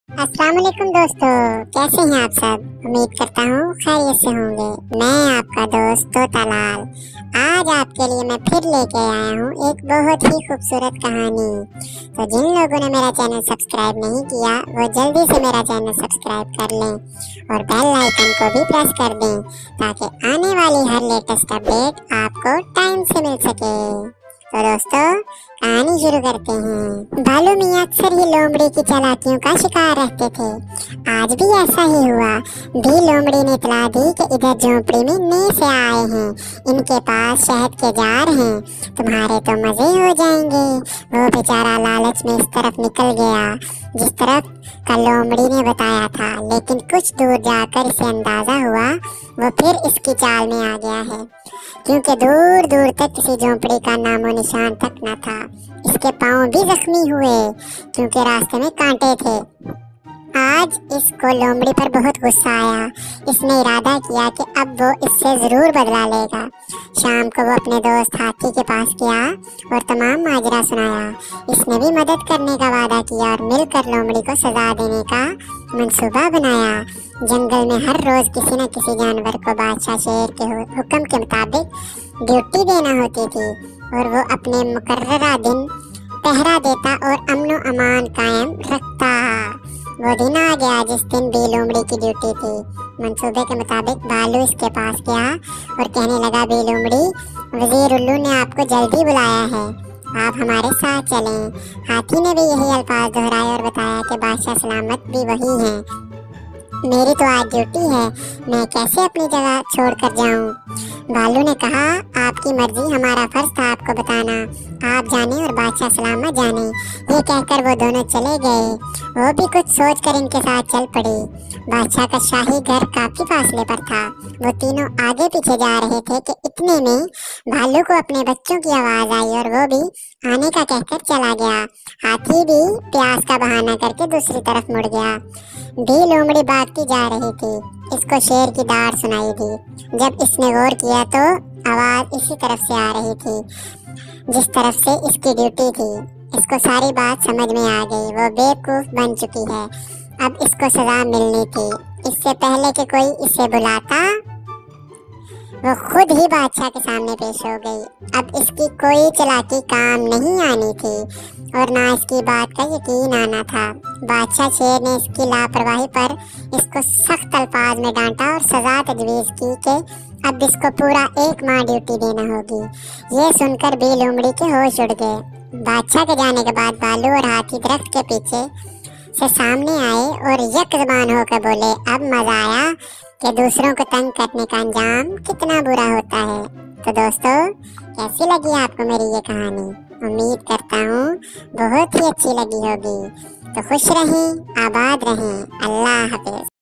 अस्सलाम वालेकुम दोस्तों, कैसे हैं आप सब। उम्मीद करता हूँ खैरियत से होंगे। मैं आपका दोस्त तोतालाल आज आपके लिए मैं फिर लेके आया हूँ एक बहुत ही खूबसूरत कहानी। तो जिन लोगों ने मेरा चैनल सब्सक्राइब नहीं किया वो जल्दी से मेरा चैनल सब्सक्राइब कर लें और बेल आइकन को भी प्रेस कर दें ताकि आने वाली हर लेटेस्ट अपडेट आपको टाइम से मिल सके। तो दोस्तों कहानी शुरू करते हैं। भालू मियाँ अक्सर ही लोमड़ी की चालाकियों का शिकार रहते थे। आज भी ऐसा ही हुआ। भी लोमड़ी ने इतला दी कि इधर झोंपड़ी में नए से आए हैं, इनके पास शहद के जार हैं, तुम्हारे तो मजे हो जाएंगे। वो बेचारा लालच में इस तरफ निकल गया जिस तरफ का लोमड़ी ने बताया था, लेकिन कुछ दूर जाकर इसे अंदाजा हुआ वो फिर इसकी चाल में आ गया है, क्योंकि दूर दूर तक किसी झोंपड़ी का नामो निशान तक न था। इसके पांव भी जख्मी हुए क्योंकि रास्ते में कांटे थे। आज इसको लोमड़ी पर बहुत गुस्सा आया। इसने इरादा किया कि अब वो इससे जरूर बदला लेगा। शाम को वो अपने दोस्त हाथी के पास गया और तमाम माजरा सुनाया। इसने भी मदद करने का वादा किया और मिलकर लोमड़ी को सजा देने का मंसूबा बनाया। जंगल में हर रोज किसी न किसी जानवर को बादशाह शेर के हुक्म के मुताबिक ड्यूटी देना होती थी और वो अपने मुकर्ररा दिन पहरा देता और अमनो अमान कायम रखता। वो दिन आ गया जिस दिन बी लोमड़ी की ड्यूटी थी। मंसूबे के मुताबिक भालू इसके पास गया और कहने लगा, बी लोमड़ी, वजीर उल्लू ने आपको जल्दी बुलाया है, आप हमारे साथ चलें। हाथी ने भी यही अल्फाज दोहराए और बताया कि बादशाह सलामत भी वही हैं। मेरी तो आज ड्यूटी है, मैं कैसे अपनी जगह छोड़कर जाऊं। भालू ने कहा, आपकी मर्जी, हमारा फर्ज था आपको बताना, आप जाने और बादशाह सलामत जाने। ये कहकर वो दोनों चले गए। वो भी कुछ सोचकर इनके साथ चल पड़ी। बादशाह का शाही घर काफी फासले पर था। वो तीनों आगे पीछे जा रहे थे कि इतने में भालू को अपने बच्चों की आवाज आई और वो भी आने का कहकर चला गया। हाथी भी प्यास का बहाना करके दूसरी तरफ मुड़ गया। भी लोमड़ी भागती जा रही थी। इसको शेर की डार सुनाई दी। जब इसने गौर किया तो आवाज इसी तरफ से आ रही थी जिस तरफ से इसकी ड्यूटी थी। इसको सारी बात समझ में आ गई। वो बेवकूफ बन चुकी है, अब इसको सजा मिलनी थी। इससे पहले कि कोई इसे बुलाता वो खुद ही बादशाह के सामने पेश हो गई। अब इसकी कोई चालाकी काम नहीं आनी थी और ना इसकी बात का यकीन आना था। बादशाह शेर ने इसकी लापरवाही पर इसको सख्त अल्फाज में डांटा और सजा तजवीज़ की कि अब इसको पूरा एक माह ड्यूटी देना होगी। ये सुनकर बी लोमड़ी के होश उड़ गए। बादशाह के जाने के बाद भालू और हाथी दरख्त के पीछे से सामने आए और एक ज़बान होकर बोले, अब मजा आया कि दूसरों को तंग करने का अंजाम कितना बुरा होता है। तो दोस्तों कैसी लगी आपको मेरी ये कहानी। उम्मीद करता हूँ बहुत ही अच्छी लगी होगी। तो खुश रहें, आबाद रहें। अल्लाह हाफिज़।